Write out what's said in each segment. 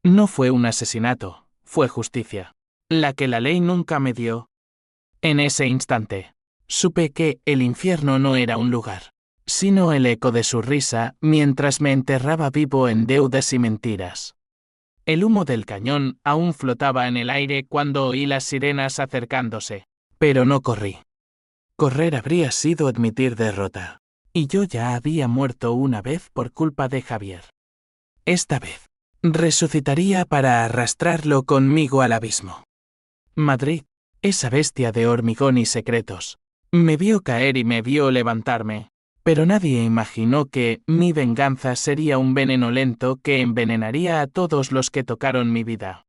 No fue un asesinato, fue justicia. La que la ley nunca me dio. En ese instante, supe que el infierno no era un lugar, sino el eco de su risa mientras me enterraba vivo en deudas y mentiras. El humo del cañón aún flotaba en el aire cuando oí las sirenas acercándose, pero no corrí. Correr habría sido admitir derrota. Y yo ya había muerto una vez por culpa de Javier. Esta vez, resucitaría para arrastrarlo conmigo al abismo. Madrid, esa bestia de hormigón y secretos, me vio caer y me vio levantarme, pero nadie imaginó que mi venganza sería un veneno lento que envenenaría a todos los que tocaron mi vida.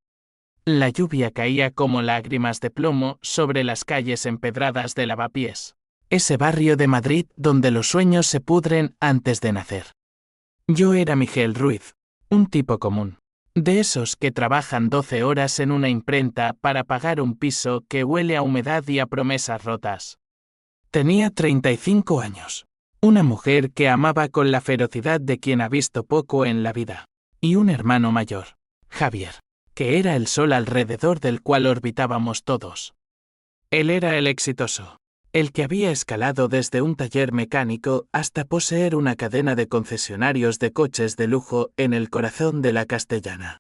La lluvia caía como lágrimas de plomo sobre las calles empedradas de Lavapiés, ese barrio de Madrid donde los sueños se pudren antes de nacer. Yo era Miguel Ruiz, un tipo común, de esos que trabajan 12 horas en una imprenta para pagar un piso que huele a humedad y a promesas rotas. Tenía 35 años, una mujer que amaba con la ferocidad de quien ha visto poco en la vida, y un hermano mayor, Javier, que era el sol alrededor del cual orbitábamos todos. Él era el exitoso, el que había escalado desde un taller mecánico hasta poseer una cadena de concesionarios de coches de lujo en el corazón de la Castellana.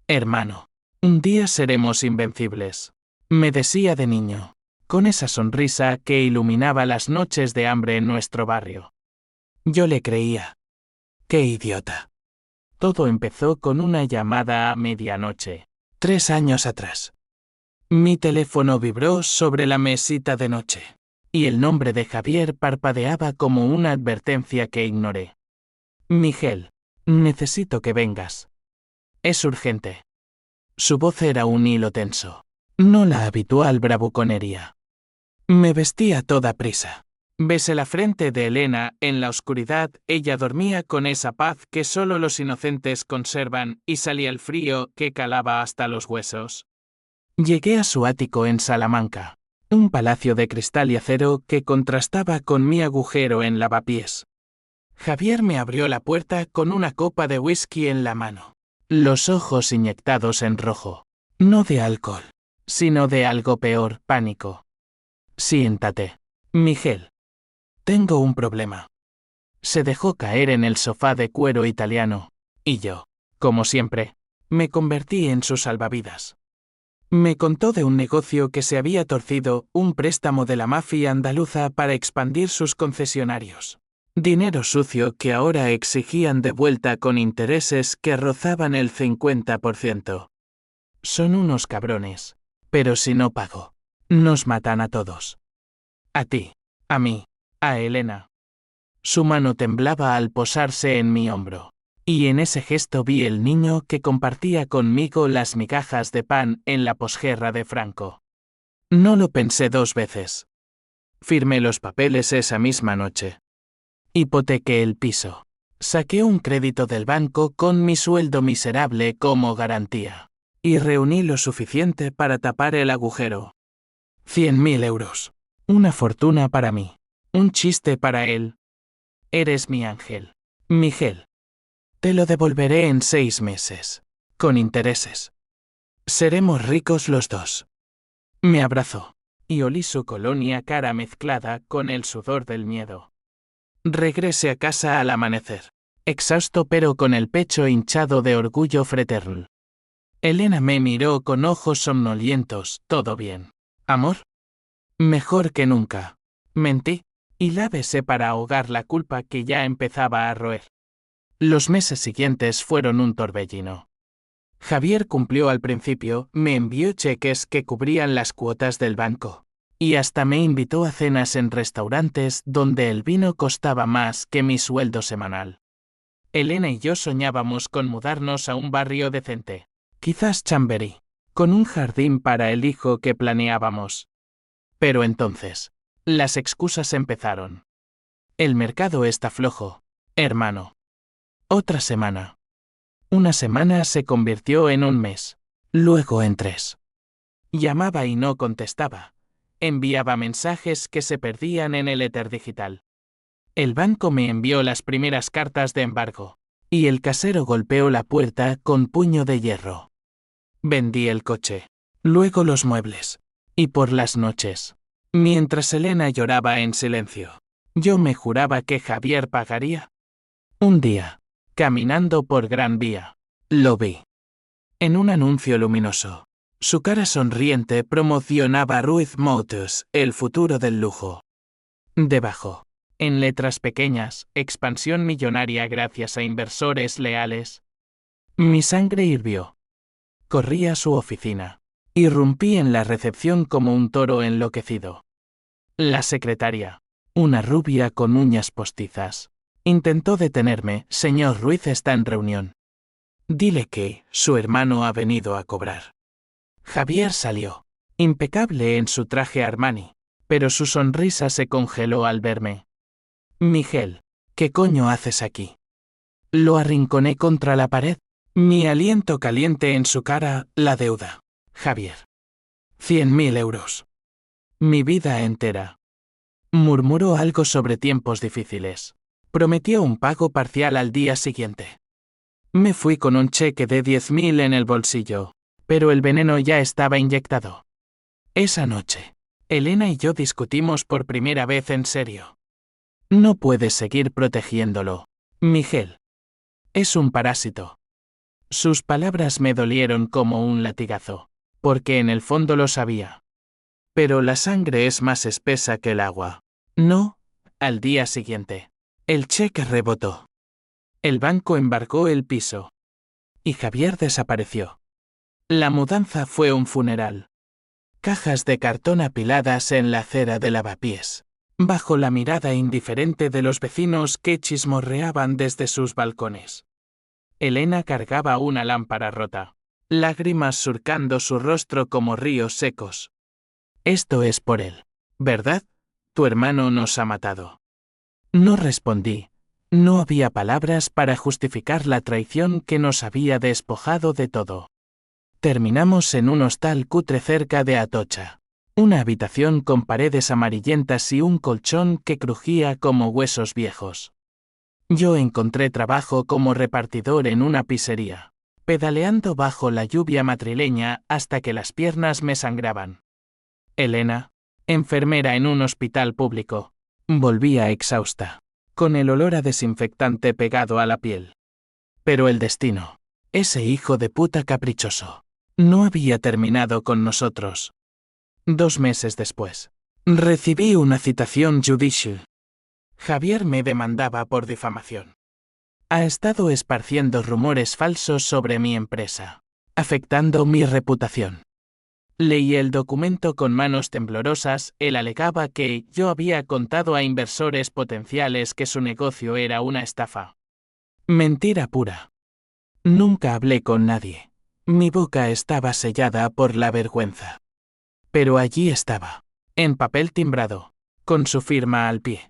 Hermano, un día seremos invencibles, me decía de niño, con esa sonrisa que iluminaba las noches de hambre en nuestro barrio. Yo le creía. ¡Qué idiota! Todo empezó con una llamada a medianoche, 3 años atrás. Mi teléfono vibró sobre la mesita de noche, y el nombre de Javier parpadeaba como una advertencia que ignoré. Miguel, necesito que vengas. Es urgente. Su voz era un hilo tenso, no la habitual bravuconería. Me vestí a toda prisa. Besé la frente de Elena, en la oscuridad ella dormía con esa paz que solo los inocentes conservan y salía el frío que calaba hasta los huesos. Llegué a su ático en Salamanca, un palacio de cristal y acero que contrastaba con mi agujero en Lavapiés. Javier me abrió la puerta con una copa de whisky en la mano, los ojos inyectados en rojo, no de alcohol, sino de algo peor, pánico. Siéntate, Miguel. Tengo un problema. Se dejó caer en el sofá de cuero italiano, y yo, como siempre, me convertí en su salvavidas. Me contó de un negocio que se había torcido, un préstamo de la mafia andaluza para expandir sus concesionarios. Dinero sucio que ahora exigían de vuelta con intereses que rozaban el 50%. Son unos cabrones, pero si no pago, nos matan a todos. A ti, a mí, a Elena. Su mano temblaba al posarse en mi hombro, y en ese gesto vi el niño que compartía conmigo las migajas de pan en la posguerra de Franco. No lo pensé 2 veces. Firmé los papeles esa misma noche. Hipotequé el piso. Saqué un crédito del banco con mi sueldo miserable como garantía. Y reuní lo suficiente para tapar el agujero. 100.000 euros. Una fortuna para mí. Un chiste para él. Eres mi ángel, Miguel. Te lo devolveré en 6 meses. Con intereses. Seremos ricos los dos. Me abrazó. Y olí su colonia cara mezclada con el sudor del miedo. Regresé a casa al amanecer, exhausto pero con el pecho hinchado de orgullo fraternal. Elena me miró con ojos somnolientos. ¿Todo bien, amor? Mejor que nunca. Mentí, y la besé para ahogar la culpa que ya empezaba a roer. Los meses siguientes fueron un torbellino. Javier cumplió al principio, me envió cheques que cubrían las cuotas del banco. Y hasta me invitó a cenas en restaurantes donde el vino costaba más que mi sueldo semanal. Elena y yo soñábamos con mudarnos a un barrio decente, quizás Chamberí, con un jardín para el hijo que planeábamos. Pero entonces, las excusas empezaron. El mercado está flojo, hermano. Otra semana. Una semana se convirtió en un mes, luego en 3. Llamaba y no contestaba. Enviaba mensajes que se perdían en el éter digital. El banco me envió las primeras cartas de embargo, y el casero golpeó la puerta con puño de hierro. Vendí el coche, luego los muebles, y por las noches, mientras Elena lloraba en silencio, yo me juraba que Javier pagaría. Un día, caminando por Gran Vía, lo vi. En un anuncio luminoso, su cara sonriente promocionaba Ruiz Motors, el futuro del lujo. Debajo, en letras pequeñas, expansión millonaria gracias a inversores leales. Mi sangre hirvió. Corrí a su oficina. Irrumpí en la recepción como un toro enloquecido. La secretaria, una rubia con uñas postizas, intentó detenerme. Señor Ruiz está en reunión. Dile que su hermano ha venido a cobrar. Javier salió, impecable en su traje Armani, pero su sonrisa se congeló al verme. Miguel, ¿qué coño haces aquí? Lo arrinconé contra la pared. Mi aliento caliente en su cara, la deuda. Javier. 100.000 euros. Mi vida entera. Murmuró algo sobre tiempos difíciles. Prometió un pago parcial al día siguiente. Me fui con un cheque de 10.000 en el bolsillo, pero el veneno ya estaba inyectado. Esa noche, Elena y yo discutimos por primera vez en serio. No puedes seguir protegiéndolo, Miguel. Es un parásito. Sus palabras me dolieron como un latigazo, porque en el fondo lo sabía. Pero la sangre es más espesa que el agua. No, al día siguiente, el cheque rebotó. El banco embargó el piso. Y Javier desapareció. La mudanza fue un funeral. Cajas de cartón apiladas en la acera de lavapiés, bajo la mirada indiferente de los vecinos que chismorreaban desde sus balcones. Elena cargaba una lámpara rota, lágrimas surcando su rostro como ríos secos. Esto es por él, ¿verdad? Tu hermano nos ha matado. No respondí. No había palabras para justificar la traición que nos había despojado de todo. Terminamos en un hostal cutre cerca de Atocha. Una habitación con paredes amarillentas y un colchón que crujía como huesos viejos. Yo encontré trabajo como repartidor en una pizzería, pedaleando bajo la lluvia madrileña hasta que las piernas me sangraban. Elena, enfermera en un hospital público, volvía exhausta, con el olor a desinfectante pegado a la piel. Pero el destino, ese hijo de puta caprichoso, no había terminado con nosotros. 2 meses después, recibí una citación judicial. Javier me demandaba por difamación. Ha estado esparciendo rumores falsos sobre mi empresa, afectando mi reputación. Leí el documento con manos temblorosas. Él alegaba que yo había contado a inversores potenciales que su negocio era una estafa. Mentira pura. Nunca hablé con nadie. Mi boca estaba sellada por la vergüenza. Pero allí estaba, en papel timbrado, con su firma al pie.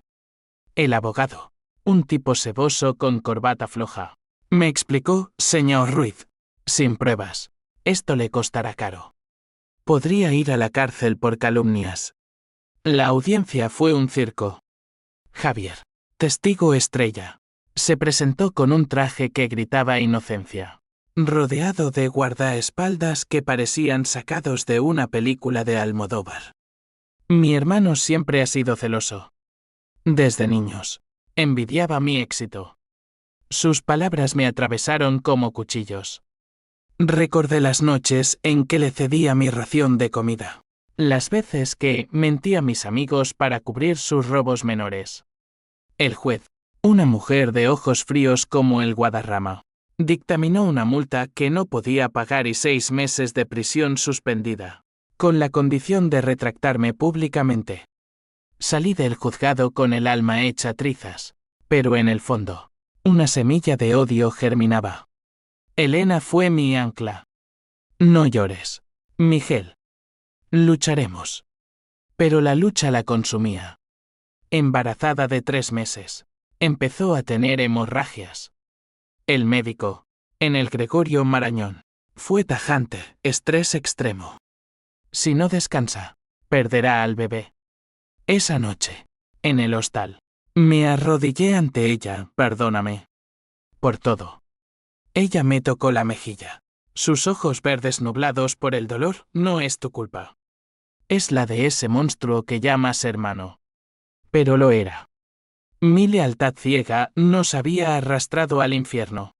El abogado, un tipo seboso con corbata floja, me explicó: señor Ruiz, sin pruebas, esto le costará caro. Podría ir a la cárcel por calumnias. La audiencia fue un circo. Javier, testigo estrella, se presentó con un traje que gritaba inocencia, rodeado de guardaespaldas que parecían sacados de una película de Almodóvar. Mi hermano siempre ha sido celoso. Desde niños, envidiaba mi éxito. Sus palabras me atravesaron como cuchillos. Recordé las noches en que le cedía mi ración de comida, las veces que mentí a mis amigos para cubrir sus robos menores. El juez, una mujer de ojos fríos como el Guadarrama, dictaminó una multa que no podía pagar y 6 meses de prisión suspendida, con la condición de retractarme públicamente. Salí del juzgado con el alma hecha trizas, pero en el fondo, una semilla de odio germinaba. Elena fue mi ancla. No llores, Miguel. Lucharemos. Pero la lucha la consumía. Embarazada de 3 meses, empezó a tener hemorragias. El médico, en el Gregorio Marañón, fue tajante: estrés extremo. Si no descansa, perderá al bebé. Esa noche, en el hostal, me arrodillé ante ella: perdóname. Por todo. Ella me tocó la mejilla. Sus ojos verdes nublados por el dolor. No es tu culpa. Es la de ese monstruo que llamas hermano. Pero lo era. Mi lealtad ciega nos había arrastrado al infierno.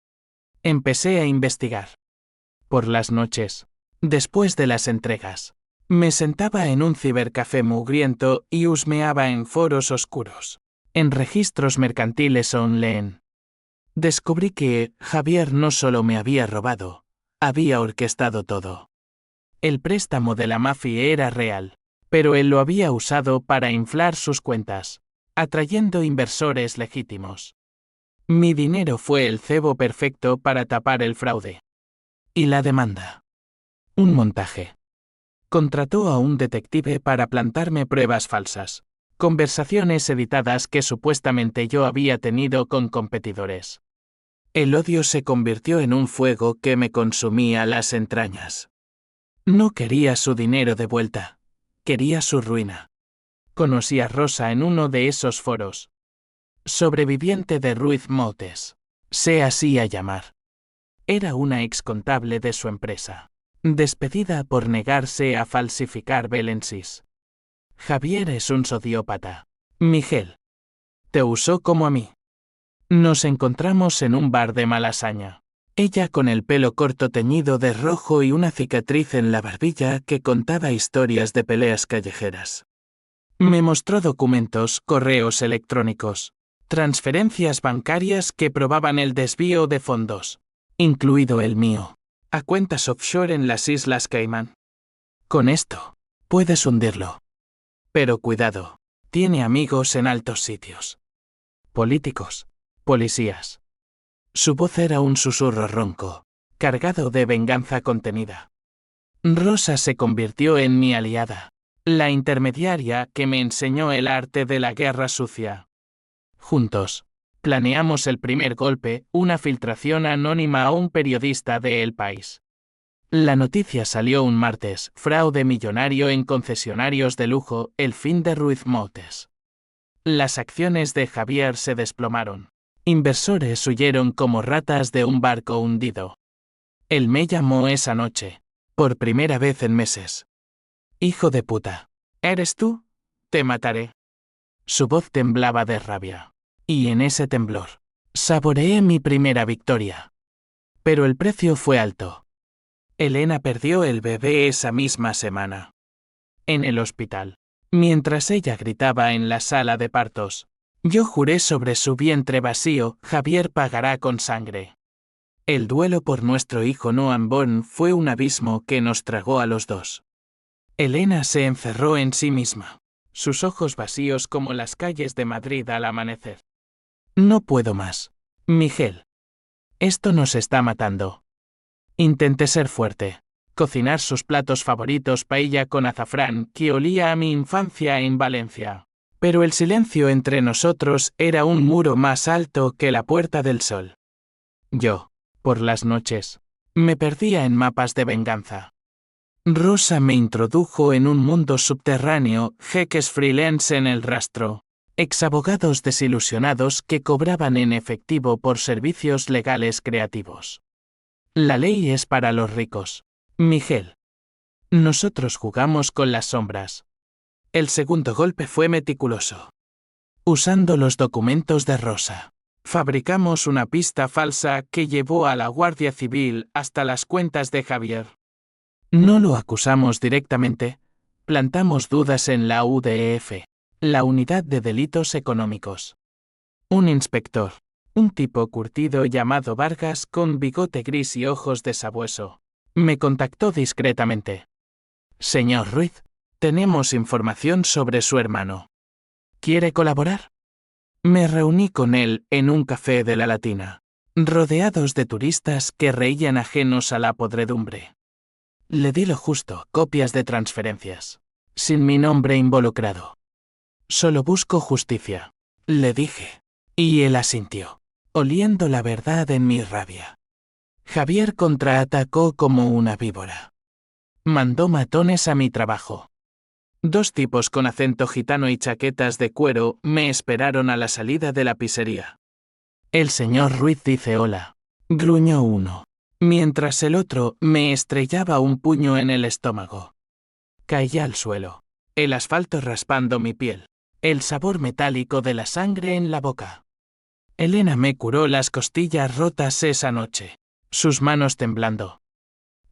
Empecé a investigar. Por las noches, después de las entregas, me sentaba en un cibercafé mugriento y husmeaba en foros oscuros, en registros mercantiles online. Descubrí que Javier no solo me había robado, había orquestado todo. El préstamo de la mafia era real, pero él lo había usado para inflar sus cuentas, atrayendo inversores legítimos. Mi dinero fue el cebo perfecto para tapar el fraude. ¿Y la demanda? Un montaje. Contrató a un detective para plantarme pruebas falsas, conversaciones editadas que supuestamente yo había tenido con competidores. El odio se convirtió en un fuego que me consumía las entrañas. No quería su dinero de vuelta, quería su ruina. Conocí a Rosa en uno de esos foros. Sobreviviente de Ruiz Motes. Se hacía llamar. Era una excontable de su empresa, despedida por negarse a falsificar balances. Javier es un sociópata. Miguel. Te usó como a mí. Nos encontramos en un bar de Malasaña. Ella con el pelo corto teñido de rojo y una cicatriz en la barbilla que contaba historias de peleas callejeras. Me mostró documentos, correos electrónicos, transferencias bancarias que probaban el desvío de fondos, incluido el mío, a cuentas offshore en las Islas Caimán. Con esto, puedes hundirlo. Pero cuidado, tiene amigos en altos sitios. Políticos, policías. Su voz era un susurro ronco, cargado de venganza contenida. Rosa se convirtió en mi aliada, la intermediaria que me enseñó el arte de la guerra sucia. Juntos, planeamos el primer golpe, una filtración anónima a un periodista de El País. La noticia salió un martes, fraude millonario en concesionarios de lujo, el fin de Ruiz Motes. Las acciones de Javier se desplomaron. Inversores huyeron como ratas de un barco hundido. Él me llamó esa noche, por primera vez en meses. Hijo de puta. ¿Eres tú? Te mataré. Su voz temblaba de rabia. Y en ese temblor, saboreé mi primera victoria. Pero el precio fue alto. Elena perdió el bebé esa misma semana. En el hospital. Mientras ella gritaba en la sala de partos, yo juré sobre su vientre vacío, Javier pagará con sangre. El duelo por nuestro hijo no unborn fue un abismo que nos tragó a los dos. Elena se encerró en sí misma, sus ojos vacíos como las calles de Madrid al amanecer. No puedo más, Miguel. Esto nos está matando. Intenté ser fuerte, cocinar sus platos favoritos, paella con azafrán, que olía a mi infancia en Valencia. Pero el silencio entre nosotros era un muro más alto que la Puerta del Sol. Yo, por las noches, me perdía en mapas de venganza. Rosa me introdujo en un mundo subterráneo, jeques freelance en el rastro, exabogados desilusionados que cobraban en efectivo por servicios legales creativos. La ley es para los ricos, Miguel. Nosotros jugamos con las sombras. El segundo golpe fue meticuloso. Usando los documentos de Rosa, fabricamos una pista falsa que llevó a la Guardia Civil hasta las cuentas de Javier. No lo acusamos directamente, plantamos dudas en la UDF, la Unidad de Delitos Económicos. Un inspector, un tipo curtido llamado Vargas con bigote gris y ojos de sabueso, me contactó discretamente. Señor Ruiz, tenemos información sobre su hermano. ¿Quiere colaborar? Me reuní con él en un café de la Latina, rodeados de turistas que reían ajenos a la podredumbre. Le di lo justo, copias de transferencias, sin mi nombre involucrado. Solo busco justicia, le dije, y él asintió, oliendo la verdad en mi rabia. Javier contraatacó como una víbora. Mandó matones a mi trabajo. 2 tipos con acento gitano y chaquetas de cuero me esperaron a la salida de la pizzería. El señor Ruiz dice hola. Gruñó uno, mientras el otro me estrellaba un puño en el estómago. Caí al suelo. El asfalto raspando mi piel. El sabor metálico de la sangre en la boca. Elena me curó las costillas rotas esa noche. Sus manos temblando.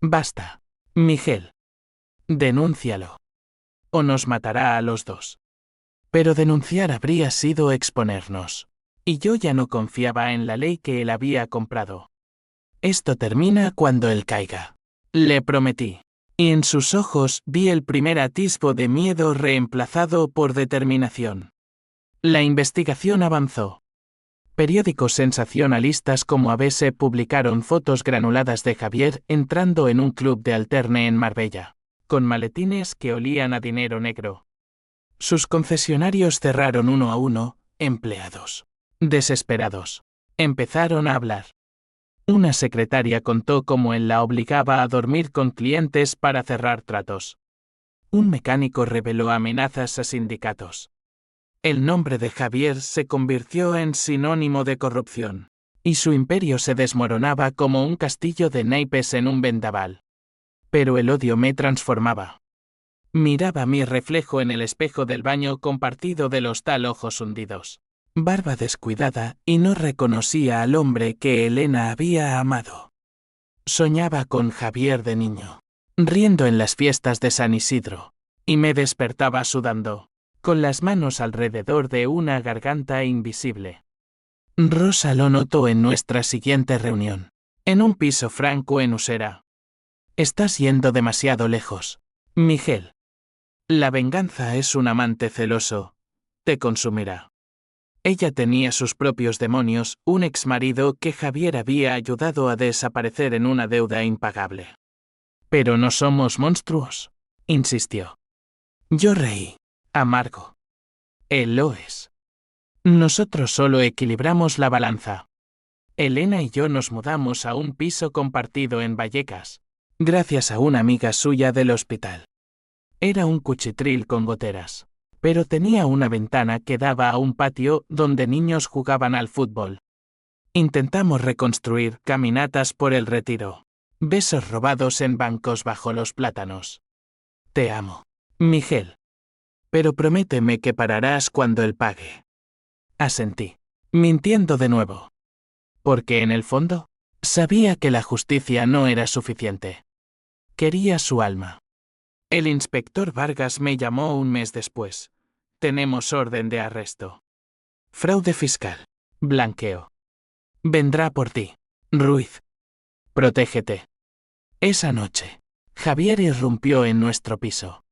Basta, Miguel. Denúncialo. O nos matará a los dos. Pero denunciar habría sido exponernos. Y yo ya no confiaba en la ley que él había comprado. Esto termina cuando él caiga. Le prometí. Y en sus ojos vi el primer atisbo de miedo reemplazado por determinación. La investigación avanzó. Periódicos sensacionalistas como ABC publicaron fotos granuladas de Javier entrando en un club de alterne en Marbella, con maletines que olían a dinero negro. Sus concesionarios cerraron uno a uno, empleados. Desesperados. Empezaron a hablar. Una secretaria contó cómo él la obligaba a dormir con clientes para cerrar tratos. Un mecánico reveló amenazas a sindicatos. El nombre de Javier se convirtió en sinónimo de corrupción, y su imperio se desmoronaba como un castillo de naipes en un vendaval. Pero el odio me transformaba. Miraba mi reflejo en el espejo del baño compartido del hostal ojos hundidos. Barba descuidada, y no reconocía al hombre que Elena había amado. Soñaba con Javier de niño, riendo en las fiestas de San Isidro, y me despertaba sudando, con las manos alrededor de una garganta invisible. Rosa lo notó en nuestra siguiente reunión, en un piso franco en Usera. Estás yendo demasiado lejos, Miguel. La venganza es un amante celoso. Te consumirá. Ella tenía sus propios demonios, un exmarido que Javier había ayudado a desaparecer en una deuda impagable. Pero no somos monstruos, insistió. Yo reí, amargo. Él lo es. Nosotros solo equilibramos la balanza. Elena y yo nos mudamos a un piso compartido en Vallecas, gracias a una amiga suya del hospital. Era un cuchitril con goteras, pero tenía una ventana que daba a un patio donde niños jugaban al fútbol. Intentamos reconstruir caminatas por el Retiro, besos robados en bancos bajo los plátanos. Te amo, Miguel. Pero prométeme que pararás cuando él pague. Asentí, mintiendo de nuevo. Porque en el fondo, sabía que la justicia no era suficiente. Quería su alma. El inspector Vargas me llamó un mes después. Tenemos orden de arresto. Fraude fiscal. Blanqueo. Vendrá por ti, Ruiz. Protégete. Esa noche, Javier irrumpió en nuestro piso.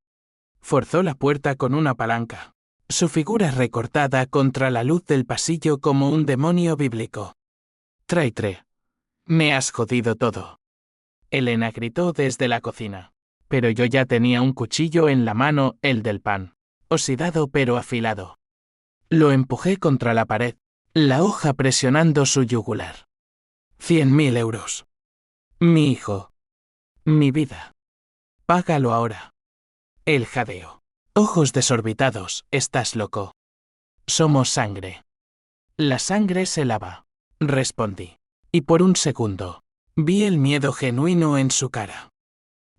Forzó la puerta con una palanca, su figura recortada contra la luz del pasillo como un demonio bíblico. Traitre. Me has jodido todo. Elena gritó desde la cocina. Pero yo ya tenía un cuchillo en la mano, el del pan, oxidado pero afilado. Lo empujé contra la pared, la hoja presionando su yugular. 100.000 euros. Mi hijo. Mi vida. Págalo ahora. El jadeo. Ojos desorbitados, estás loco. Somos sangre. La sangre se lava. Respondí. Y por un segundo, vi el miedo genuino en su cara.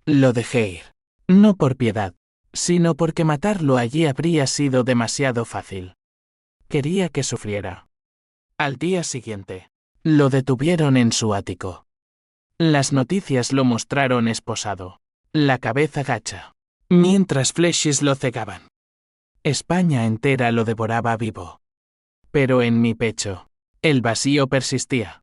Lo dejé ir. No por piedad, sino porque matarlo allí habría sido demasiado fácil. Quería que sufriera. Al día siguiente, lo detuvieron en su ático. Las noticias lo mostraron esposado, la cabeza gacha, mientras flechas lo cegaban. España entera lo devoraba vivo. Pero en mi pecho, el vacío persistía.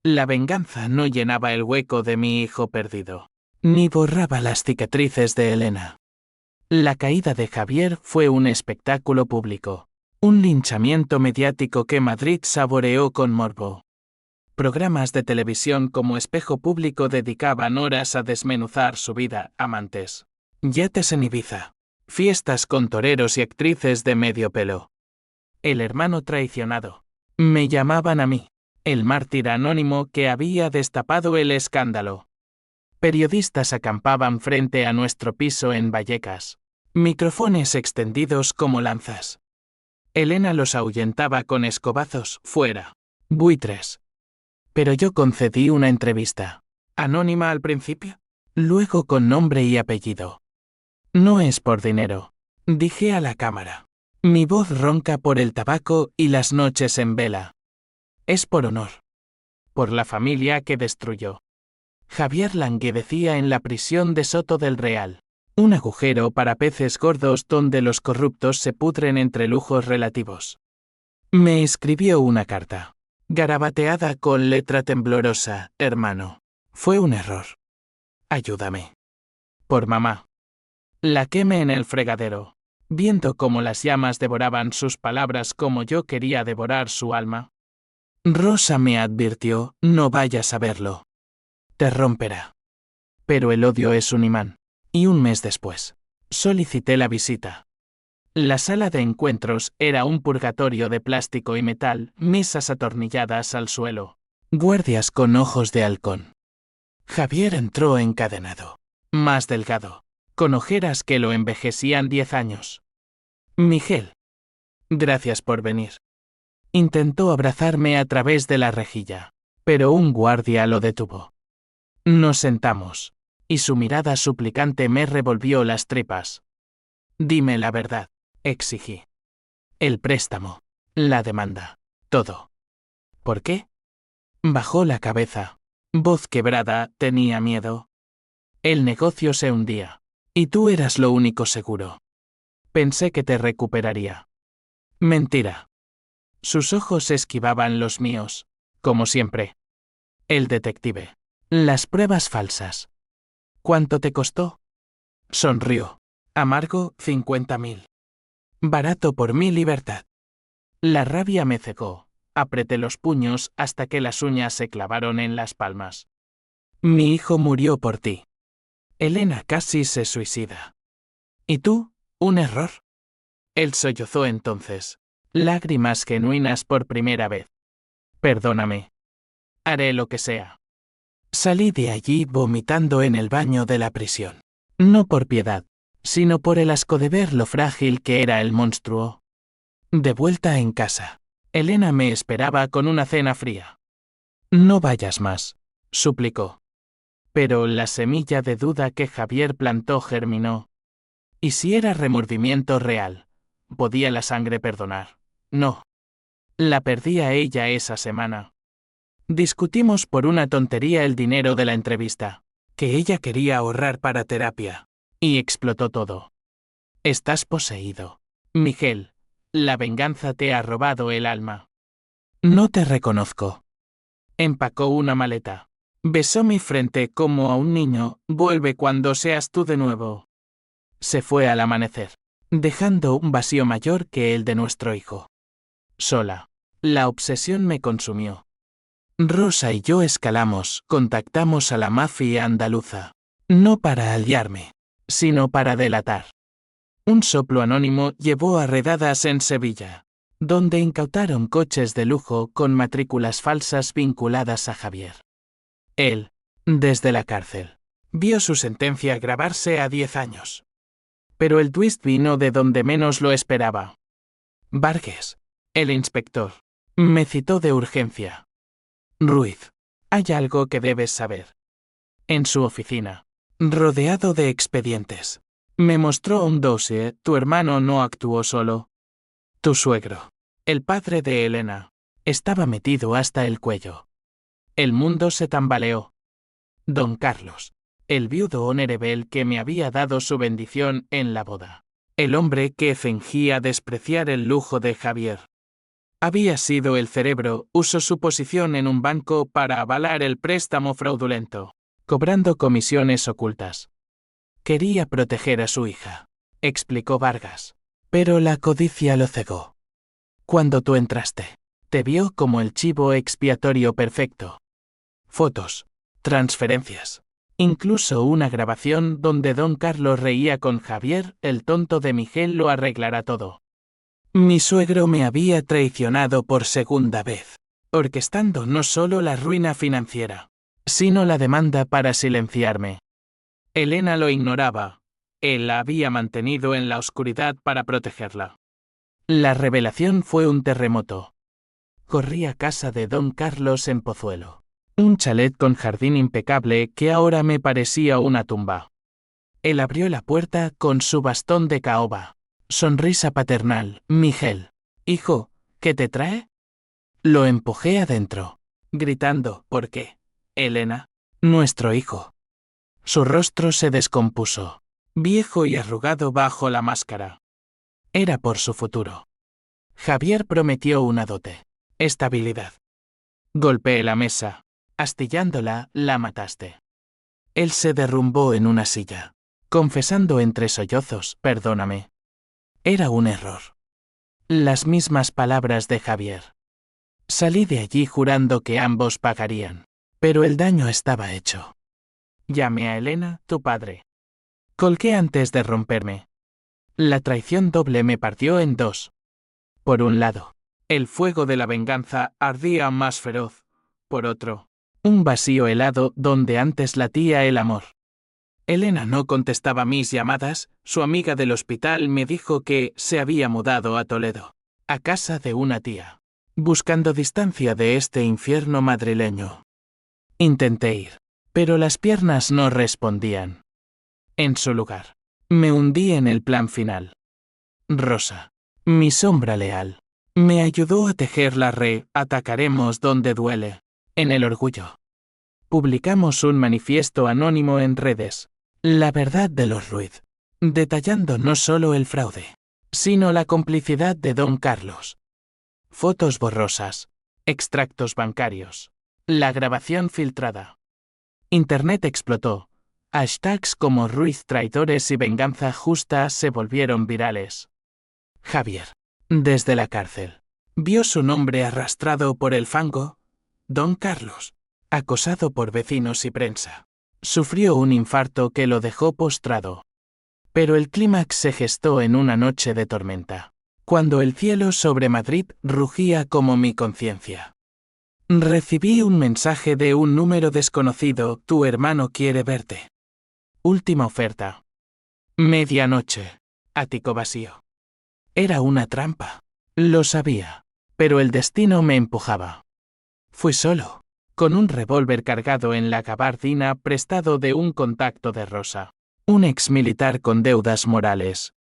La venganza no llenaba el hueco de mi hijo perdido, ni borraba las cicatrices de Elena. La caída de Javier fue un espectáculo público, un linchamiento mediático que Madrid saboreó con morbo. Programas de televisión como Espejo Público dedicaban horas a desmenuzar su vida, amantes, yates en Ibiza, fiestas con toreros y actrices de medio pelo. El hermano traicionado. Me llamaban a mí, el mártir anónimo que había destapado el escándalo. Periodistas acampaban frente a nuestro piso en Vallecas, micrófonos extendidos como lanzas. Elena los ahuyentaba con escobazos, fuera. buitres. Pero yo concedí una entrevista. Anónima al principio, luego con nombre y apellido. No es por dinero, dije a la cámara. Mi voz ronca por el tabaco y las noches en vela. Es por honor. Por la familia que destruyó. Javier languidecía en la prisión de Soto del Real. Un agujero para peces gordos donde los corruptos se pudren entre lujos relativos. Me escribió una carta. Garabateada con letra temblorosa, hermano. Fue un error. Ayúdame. Por mamá. La quemé en el fregadero, viendo cómo las llamas devoraban sus palabras como yo quería devorar su alma. Rosa me advirtió, no vayas a verlo. Te romperá. Pero el odio es un imán. Y un mes después, solicité la visita. La sala de encuentros era un purgatorio de plástico y metal, mesas atornilladas al suelo, guardias con ojos de halcón. Javier entró encadenado, más delgado, con ojeras que lo envejecían 10 años. Miguel. Gracias por venir. Intentó abrazarme a través de la rejilla, pero un guardia lo detuvo. Nos sentamos, y su mirada suplicante me revolvió las tripas. Dime la verdad, exigí. El préstamo, la demanda, todo. ¿Por qué? Bajó la cabeza. Voz quebrada, tenía miedo. El negocio se hundía, y tú eras lo único seguro. Pensé que te recuperaría. Mentira. Sus ojos esquivaban los míos, como siempre. El detective. Las pruebas falsas. ¿Cuánto te costó? Sonrió. Amargo, 50.000. Barato por mi libertad. La rabia me cegó. Apreté los puños hasta que las uñas se clavaron en las palmas. Mi hijo murió por ti. Elena casi se suicida. ¿Y tú? ¿Un error? Él sollozó entonces. Lágrimas genuinas por primera vez. Perdóname. Haré lo que sea. Salí de allí vomitando en el baño de la prisión. No por piedad, sino por el asco de ver lo frágil que era el monstruo. De vuelta en casa, Elena me esperaba con una cena fría. No vayas más, suplicó. Pero la semilla de duda que Javier plantó germinó. ¿Y si era remordimiento real? ¿Podía la sangre perdonar? No. La perdí a ella esa semana. Discutimos por una tontería el dinero de la entrevista, que ella quería ahorrar para terapia. Y explotó todo. Estás poseído. Miguel, la venganza te ha robado el alma. No te reconozco. Empacó una maleta. Besó mi frente como a un niño, vuelve cuando seas tú de nuevo. Se fue al amanecer, dejando un vacío mayor que el de nuestro hijo. Sola. La obsesión me consumió. Rosa y yo escalamos, contactamos a la mafia andaluza. No para aliarme, sino para delatar. Un soplo anónimo llevó a redadas en Sevilla, donde incautaron coches de lujo con matrículas falsas vinculadas a Javier. Él, desde la cárcel, vio su sentencia gravarse a 10 años. Pero el twist vino de donde menos lo esperaba. Vargas, el inspector, me citó de urgencia. Ruiz, hay algo que debes saber. En su oficina, rodeado de expedientes, me mostró un dossier. Tu hermano no actuó solo. Tu suegro, el padre de Elena, estaba metido hasta el cuello. El mundo se tambaleó. Don Carlos, el viudo honorable que me había dado su bendición en la boda. El hombre que fingía despreciar el lujo de Javier. Había sido el cerebro, usó su posición en un banco para avalar el préstamo fraudulento, cobrando comisiones ocultas. Quería proteger a su hija, explicó Vargas, pero la codicia lo cegó. Cuando tú entraste, te vio como el chivo expiatorio perfecto. Fotos, transferencias, incluso una grabación donde don Carlos reía con Javier, el tonto de Miguel lo arreglará todo. Mi suegro me había traicionado por segunda vez, orquestando no solo la ruina financiera, sino la demanda para silenciarme. Elena lo ignoraba, él la había mantenido en la oscuridad para protegerla. La revelación fue un terremoto. Corrí a casa de don Carlos en Pozuelo. Un chalet con jardín impecable que ahora me parecía una tumba. Él abrió la puerta con su bastón de caoba. Sonrisa paternal. Miguel. Hijo, ¿qué te trae? Lo empujé adentro, gritando, ¿por qué? Elena, nuestro hijo. Su rostro se descompuso, viejo y arrugado bajo la máscara. Era por su futuro. Javier prometió una dote. Estabilidad. Golpeé la mesa. Astillándola, la mataste. Él se derrumbó en una silla, confesando entre sollozos, perdóname. Era un error. Las mismas palabras de Javier. Salí de allí jurando que ambos pagarían, pero el daño estaba hecho. Llamé a Elena, tu padre. Colgué antes de romperme. La traición doble me partió en dos. Por un lado, el fuego de la venganza ardía más feroz. Por otro, un vacío helado donde antes latía el amor. Elena no contestaba mis llamadas, su amiga del hospital me dijo que se había mudado a Toledo, a casa de una tía, buscando distancia de este infierno madrileño. Intenté ir, pero las piernas no respondían. En su lugar, me hundí en el plan final. Rosa, mi sombra leal, me ayudó a tejer la atacaremos donde duele, en el orgullo. Publicamos un manifiesto anónimo en redes, la verdad de los Ruiz, detallando no solo el fraude, sino la complicidad de don Carlos. Fotos borrosas, extractos bancarios, la grabación filtrada. Internet explotó. Hashtags como Ruiz traidores y venganza justa se volvieron virales. Javier, desde la cárcel, vio su nombre arrastrado por el fango. Don Carlos, acosado por vecinos y prensa, sufrió un infarto que lo dejó postrado. Pero el clímax se gestó en una noche de tormenta, cuando el cielo sobre Madrid rugía como mi conciencia. Recibí un mensaje de un número desconocido, tu hermano quiere verte. Última oferta. Medianoche. Ático vacío. Era una trampa. Lo sabía, pero el destino me empujaba. Fui solo, con un revólver cargado en la gabardina prestado de un contacto de Rosa, un exmilitar con deudas morales.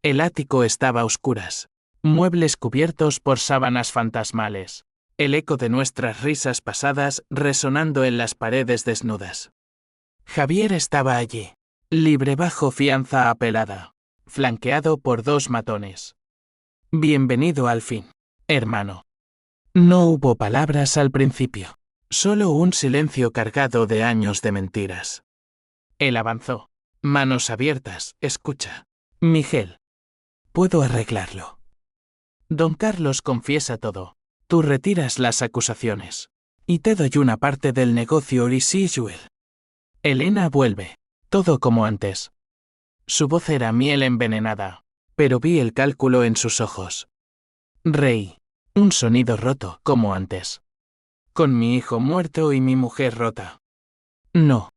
El ático estaba a oscuras, muebles cubiertos por sábanas fantasmales, el eco de nuestras risas pasadas resonando en las paredes desnudas. Javier estaba allí, libre bajo fianza apelada, flanqueado por dos matones. Bienvenido al fin, hermano. No hubo palabras al principio, solo un silencio cargado de años de mentiras. Él avanzó, manos abiertas, escucha. Miguel. Puedo arreglarlo. Don Carlos confiesa todo, tú retiras las acusaciones, y te doy una parte del negocio residual. Elena vuelve, todo como antes. Su voz era miel envenenada, pero vi el cálculo en sus ojos. Reí. Un sonido roto, como antes. Con mi hijo muerto y mi mujer rota. No.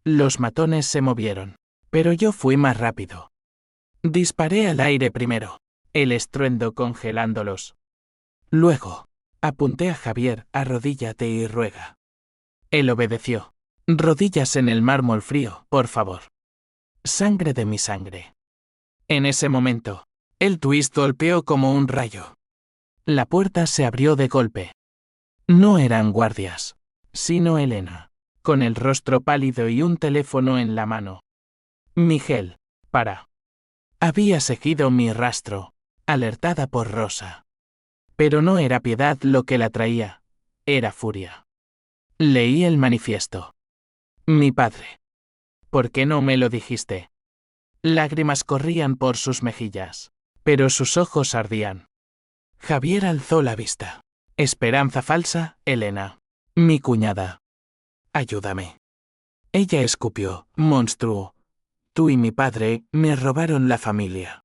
Los matones se movieron, pero yo fui más rápido. Disparé al aire primero, el estruendo congelándolos. Luego, apunté a Javier, arrodíllate y ruega. Él obedeció. Rodillas en el mármol frío, por favor. Sangre de mi sangre. En ese momento, el twist golpeó como un rayo. La puerta se abrió de golpe. No eran guardias, sino Elena, con el rostro pálido y un teléfono en la mano. Miguel, para. Había seguido mi rastro, alertada por Rosa. Pero no era piedad lo que la traía, era furia. Leí el manifiesto. Mi padre. ¿Por qué no me lo dijiste? Lágrimas corrían por sus mejillas, pero sus ojos ardían. Javier alzó la vista. Esperanza falsa, Elena. Mi cuñada. Ayúdame. Ella escupió, monstruo. Tú y mi padre me robaron la familia.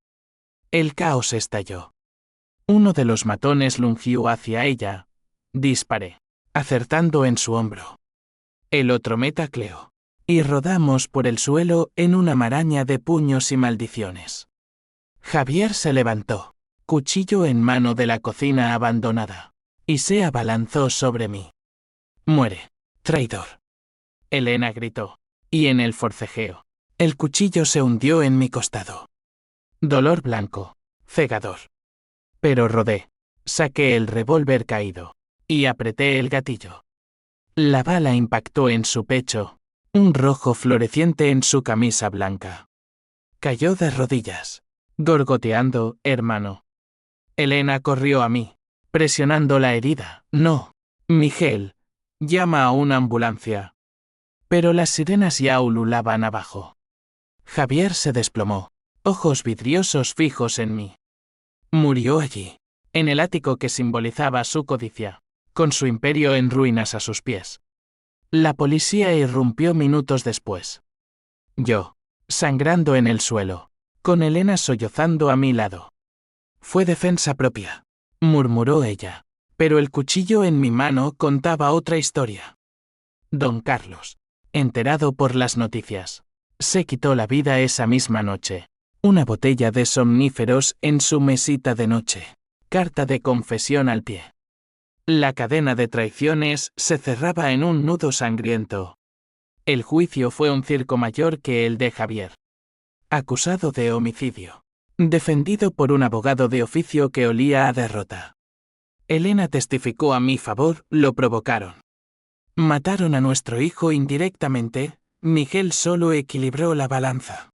El caos estalló. Uno de los matones lungió hacia ella. Disparé, acertando en su hombro. El otro me tacleó. Y rodamos por el suelo en una maraña de puños y maldiciones. Javier se levantó, cuchillo en mano de la cocina abandonada. y se abalanzó sobre mí. «Muere, traidor», Elena gritó, y en el forcejeo, el cuchillo se hundió en mi costado. Dolor blanco, cegador. Pero rodé, saqué el revólver caído, y apreté el gatillo. La bala impactó en su pecho, un rojo floreciente en su camisa blanca. Cayó de rodillas, gorgoteando, hermano. Elena corrió a mí, presionando la herida. «No, Miguel, llama a una ambulancia». Pero las sirenas ya ululaban abajo. Javier se desplomó, ojos vidriosos fijos en mí. Murió allí, en el ático que simbolizaba su codicia, con su imperio en ruinas a sus pies. La policía irrumpió minutos después. Yo, sangrando en el suelo, con Elena sollozando a mi lado. «Fue defensa propia», murmuró ella, pero el cuchillo en mi mano contaba otra historia. Don Carlos, enterado por las noticias, se quitó la vida esa misma noche. Una botella de somníferos en su mesita de noche. Carta de confesión al pie. La cadena de traiciones se cerraba en un nudo sangriento. El juicio fue un circo mayor que el de Javier. Acusado de homicidio. Defendido por un abogado de oficio que olía a derrota. Elena testificó a mi favor, lo provocaron. Mataron a nuestro hijo indirectamente, Miguel solo equilibró la balanza.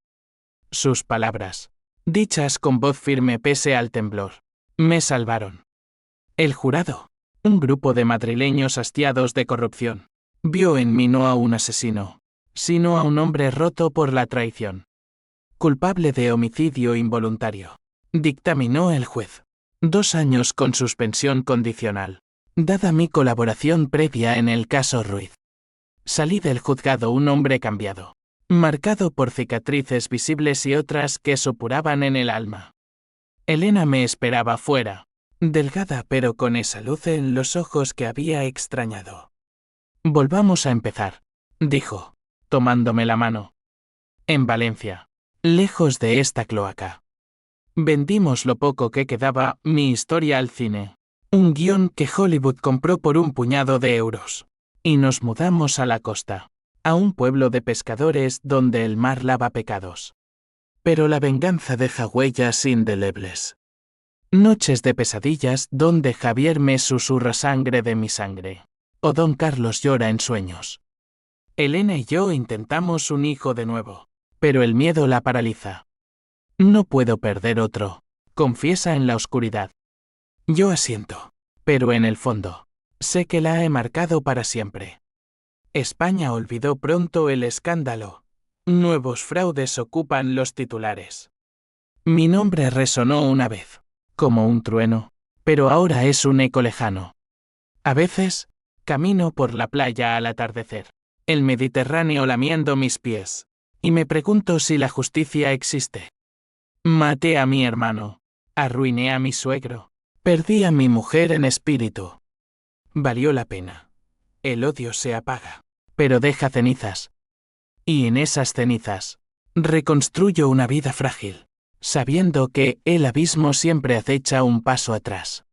Sus palabras, dichas con voz firme pese al temblor, me salvaron. El jurado, un grupo de madrileños hastiados de corrupción, vio en mí no a un asesino, sino a un hombre roto por la traición. Culpable de homicidio involuntario, dictaminó el juez. 2 años con suspensión condicional, dada mi colaboración previa en el caso Ruiz. Salí del juzgado un hombre cambiado, marcado por cicatrices visibles y otras que supuraban en el alma. Elena me esperaba fuera, delgada pero con esa luz en los ojos que había extrañado. «Volvamos a empezar», dijo, tomándome la mano. «En Valencia, lejos de esta cloaca. Vendimos lo poco que quedaba, mi historia al cine. Un guión que Hollywood compró por un puñado de euros. Y nos mudamos a la costa, a un pueblo de pescadores donde el mar lava pecados. Pero la venganza deja huellas indelebles. Noches de pesadillas donde Javier me susurra sangre de mi sangre. O Don Carlos llora en sueños. Elena y yo intentamos un hijo de nuevo, pero el miedo la paraliza. No puedo perder otro, confiesa en la oscuridad. Yo asiento, pero en el fondo, sé que la he marcado para siempre. España olvidó pronto el escándalo. Nuevos fraudes ocupan los titulares. Mi nombre resonó una vez, como un trueno, pero ahora es un eco lejano. A veces, camino por la playa al atardecer, el Mediterráneo lamiendo mis pies, y me pregunto si la justicia existe. Maté a mi hermano, arruiné a mi suegro, perdí a mi mujer en espíritu. Valió la pena. El odio se apaga, pero deja cenizas. Y en esas cenizas, reconstruyo una vida frágil, sabiendo que el abismo siempre acecha un paso atrás.